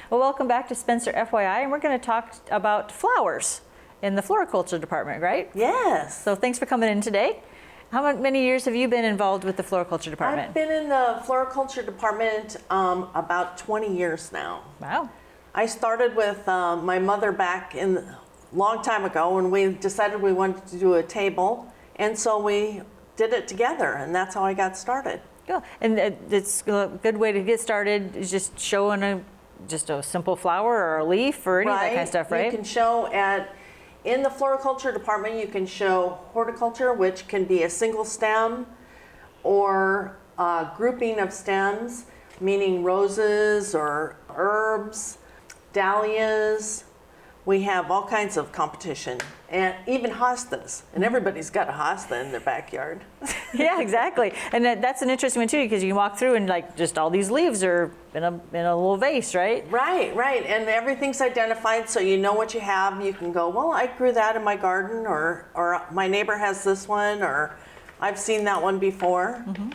Well, welcome back to Spencer FYI, and we're going to talk about flowers in the Floriculture Department, right? Yes. So thanks for coming in today. How many years have you been involved with the Floriculture Department? I've been in the Floriculture Department about 20 years now. Wow. I started with my mother back in a long time ago when we decided we wanted to do a table, and so we did it together, and that's how I got started. Yeah. And it's a good way to get started is just showing just a simple flower or a leaf or any of that kind of stuff, right? You can show in the Floriculture Department, you can show horticulture, which can be a single stem or a grouping of stems, meaning roses or herbs, dahlias. We have all kinds of competition, and even hostas, and everybody's got a hosta in their backyard. Yeah, exactly. And that's an interesting one too, because you can walk through and like just all these leaves are in a little vase, right? Right, and everything's identified, so you know what you have. You can go, well, I grew that in my garden, or my neighbor has this one, or I've seen that one before. Mm-hmm.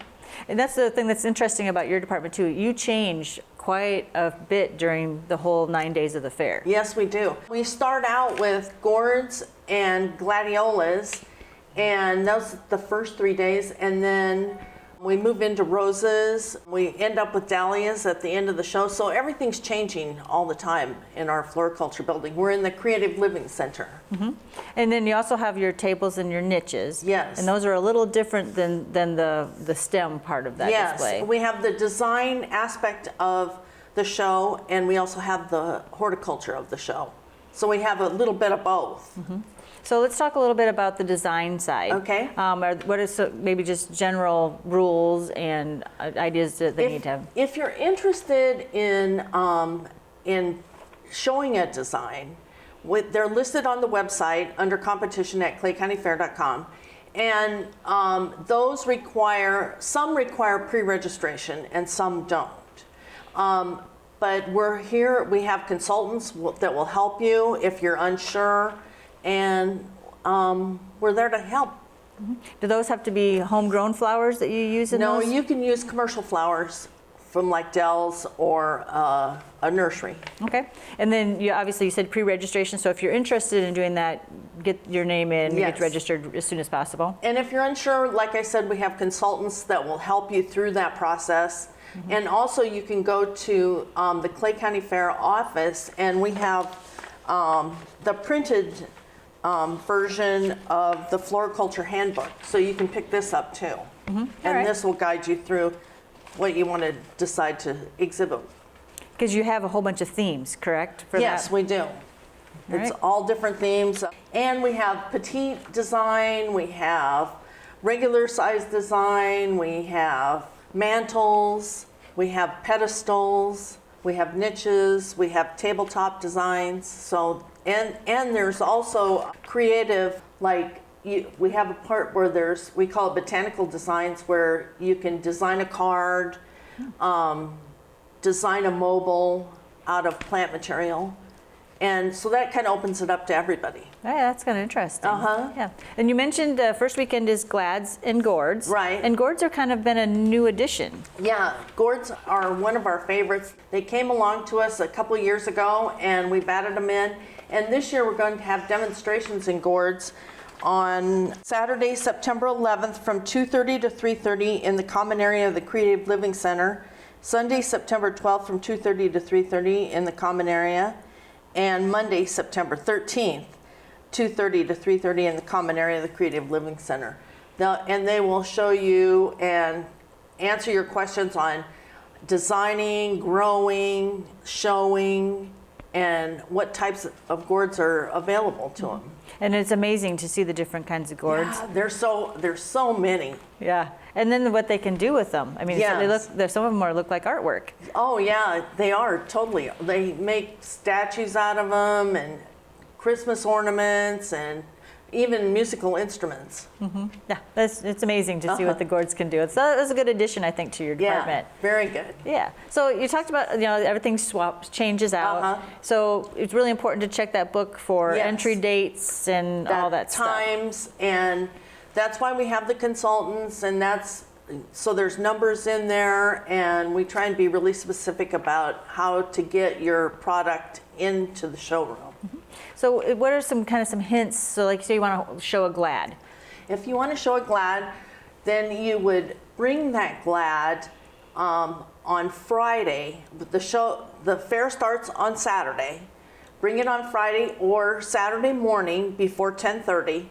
And that's the thing that's interesting about your department too. You change quite a bit during the whole 9 days of the fair. Yes, we do. We start out with gourds and gladiolas, and those are the first 3 days, and then we move into roses. We end up with dahlias at the end of the show, so everything's changing all the time in our floriculture building. We're in the Creative Living Center. Mm-hmm. And then you also have your tables and your niches. Yes. And those are a little different than the stem part of that display. Yes, we have the design aspect of the show, and we also have the horticulture of the show. So we have a little bit of both. Mm-hmm. So let's talk a little bit about the design side. Okay. What is maybe just general rules and ideas that they need to have? If you're interested in showing a design, they're listed on the website under competition at claycountyfair.com, and those some require pre-registration and some don't. But we're here, we have consultants that will help you if you're unsure, and we're there to help. Mm-hmm. Do those have to be homegrown flowers that you use in those? No, you can use commercial flowers from like Dell's or a nursery. Okay. And then you said pre-registration, so if you're interested in doing that, get your name in, Yes. get registered as soon as possible. And if you're unsure, like I said, we have consultants that will help you through that process. Mm-hmm. And also you can go to the Clay County Fair office, and we have the printed version of the Floriculture Handbook. So you can pick this up too. Mm-hmm. And right. this will guide you through what you want to decide to exhibit. Because you have a whole bunch of themes, correct? Yes, we do. It's all different themes. And we have petite design, we have regular size design, we have mantles, we have pedestals, we have niches, we have tabletop designs. So and there's also creative, like we have a part where we call it botanical designs, where you can design a card, design a mobile out of plant material. And so that kind of opens it up to everybody. Yeah, that's kind of interesting. Uh-huh. Yeah. And you mentioned first weekend is Glads and Gourds. Right. And Gourds are kind of been a new addition. Yeah, Gourds are one of our favorites. They came along to us a couple of years ago, and we batted them in. And this year we're going to have demonstrations in Gourds on Saturday, September 11th from 2:30 to 3:30 in the common area of the Creative Living Center. Sunday, September 12th from 2:30 to 3:30 in the common area. And Monday, September 13th, 2:30 to 3:30 in the common area of the Creative Living Center. And they will show you and answer your questions on designing, growing, showing, and what types of gourds are available to them. And it's amazing to see the different kinds of gourds. Yeah, there's so many. Yeah, and then what they can do with them. I mean, Yes. some of them look like artwork. Oh yeah, they are, totally. They make statues out of them, and Christmas ornaments, and even musical instruments. Mm-hmm. Yeah, it's amazing to see what the gourds can do. That's a good addition, I think, to your department. Yeah, very good. Yeah. So you talked about, everything changes out. So it's really important to check that book for entry dates and all that stuff. Times, and that's why we have the consultants, and that's So there's numbers in there, and we try and be really specific about how to get your product into the showroom. So what are some hints? So like say you want to show a Glad. If you want to show a Glad, then you would bring that Glad on Friday. The fair starts on Saturday. Bring it on Friday or Saturday morning before 10:30.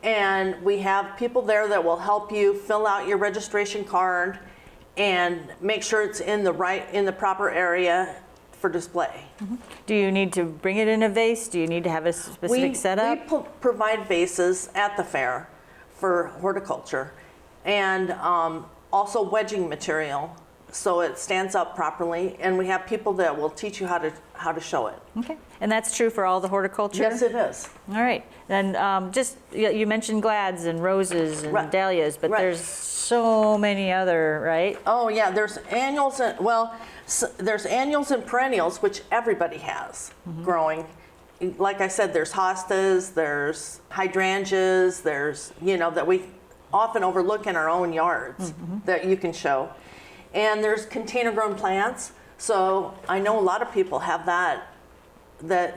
And we have people there that will help you fill out your registration card and make sure it's in the proper area for display. Do you need to bring it in a vase? Do you need to have a specific setup? We provide vases at the fair for horticulture, and also wedging material so it stands up properly, and we have people that will teach you how to show it. Okay, and that's true for all the horticulture? Yes, it is. All right, and you mentioned Glads and roses and dahlias, but there's so many other, right? Oh yeah, there's annuals there's annuals and perennials, which everybody has growing. Like I said, there's hostas, there's hydrangeas, there's, that we often overlook in our own yards that you can show. And there's container grown plants. So I know a lot of people have that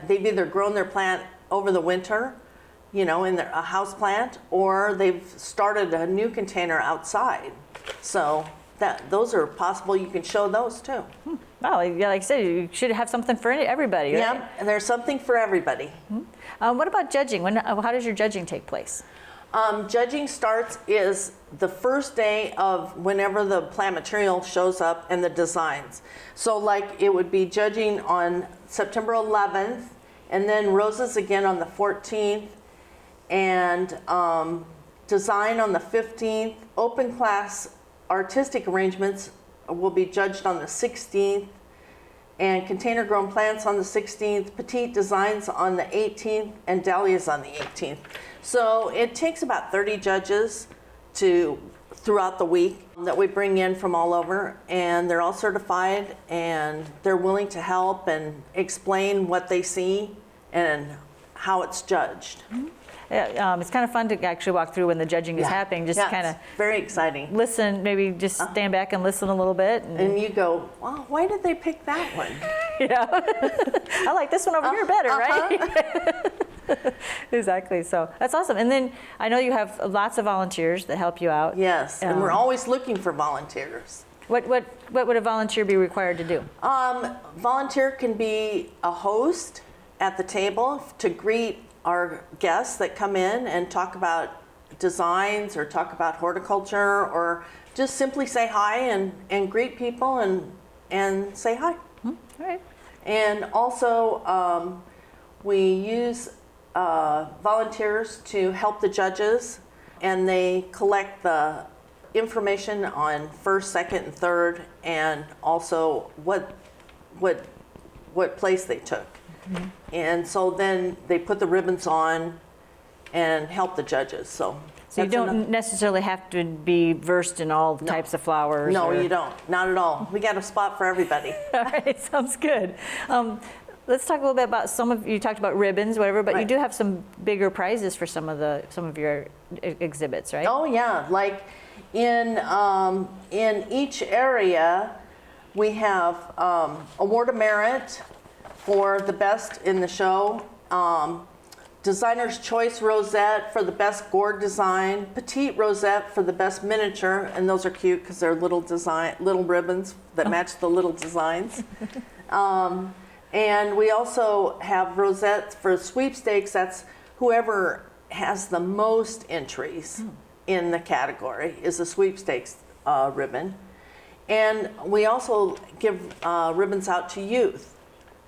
they've either grown their plant over the winter, in a house plant, or they've started a new container outside. So those are possible. You can show those too. Wow, like I said, you should have something for everybody, right? Yeah, and there's something for everybody. What about judging? How does your judging take place? Judging is the first day of whenever the plant material shows up and the designs. So like it would be judging on September 11th, and then roses again on the 14th, and design on the 15th. Open class artistic arrangements will be judged on the 16th, and container grown plants on the 16th, petite designs on the 18th, and dahlias on the 18th. So it takes about 30 judges throughout the week that we bring in from all over, and they're all certified, and they're willing to help and explain what they see and how it's judged. It's kind of fun to actually walk through when the judging is happening, just kind of very exciting. Listen, maybe just stand back and listen a little bit. And you go, well, why did they pick that one? I like this one over here better, right? Exactly. So that's awesome. And then I know you have lots of volunteers that help you out. Yes, and we're always looking for volunteers. What would a volunteer be required to do? Volunteer can be a host at the table to greet our guests that come in and talk about designs or talk about horticulture, or just simply say hi and greet people and say hi. All right. And also we use volunteers to help the judges, and they collect the information on first, second, and third, and also what place they took. And so then they put the ribbons on and help the judges. So you don't necessarily have to be versed in all types of flowers. No, you don't. Not at all. We got a spot for everybody. All right, sounds good. Let's talk a little bit about you talked about ribbons, whatever, but you do have some bigger prizes for some of your exhibits, right? Oh yeah, like in each area we have Award of Merit for the best in the show, Designer's Choice Rosette for the best gourd design, Petite Rosette for the best miniature, and those are cute because they're little ribbons that match the little designs. And we also have rosettes for sweepstakes. That's whoever has the most entries in the category is a sweepstakes ribbon. And we also give ribbons out to youth.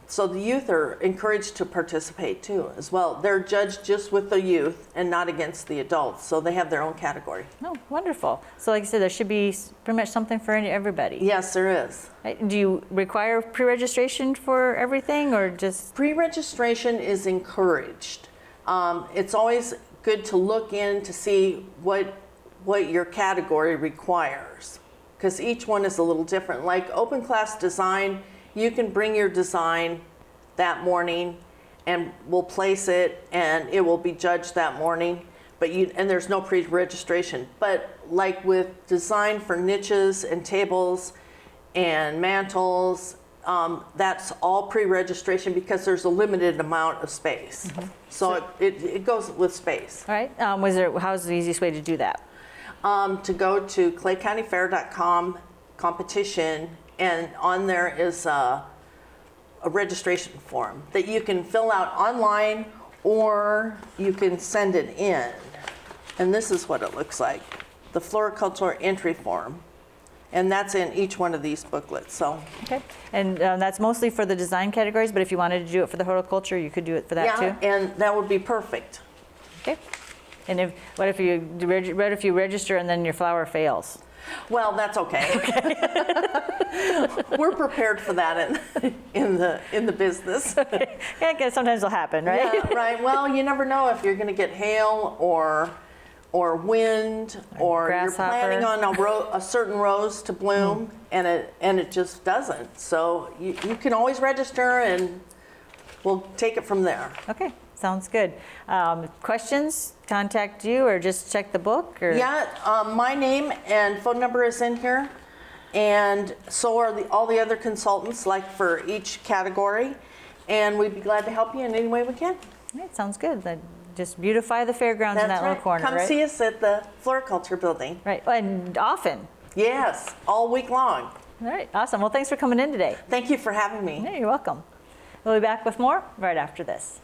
So the youth are encouraged to participate too as well. They're judged just with the youth and not against the adults. So they have their own category. Oh, wonderful. So like I said, there should be pretty much something for everybody. Yes, there is. Do you require pre-registration for everything, or just? Pre-registration is encouraged. It's always good to look in to see what your category requires, because each one is a little different. Like open class design, you can bring your design that morning and we'll place it and it will be judged that morning. and there's no pre-registration. But like with design for niches and tables and mantles, that's all pre-registration because there's a limited amount of space. So it goes with space. All right. How's the easiest way to do that? To go to claycountyfair.com competition, and on there is a registration form that you can fill out online or you can send it in. And this is what it looks like, the Floriculture entry form. And that's in each one of these booklets. So. Okay. And that's mostly for the design categories, but if you wanted to do it for the horticulture, you could do it for that too? Yeah, and that would be perfect. Okay. And what if you register and then your flower fails? Well, that's okay. We're prepared for that in the business. Yeah, 'cause sometimes it'll happen, right? Yeah, right. Well, you never know if you're going to get hail or wind, or you're planning on a certain rose to bloom, and it just doesn't. So you can always register, and we'll take it from there. Okay, sounds good. Questions? Contact you, or just check the book? Or? Yeah, my name and phone number is in here, and so are all the other consultants, like for each category, and we'd be glad to help you in any way we can. All right, sounds good. Just beautify the fairgrounds in that little corner, Come right? see us at the Floriculture building. Right, and often. Yes, all week long. All right, awesome. Well, thanks for coming in today. Thank you for having me. Yeah, you're welcome. We'll be back with more right after this.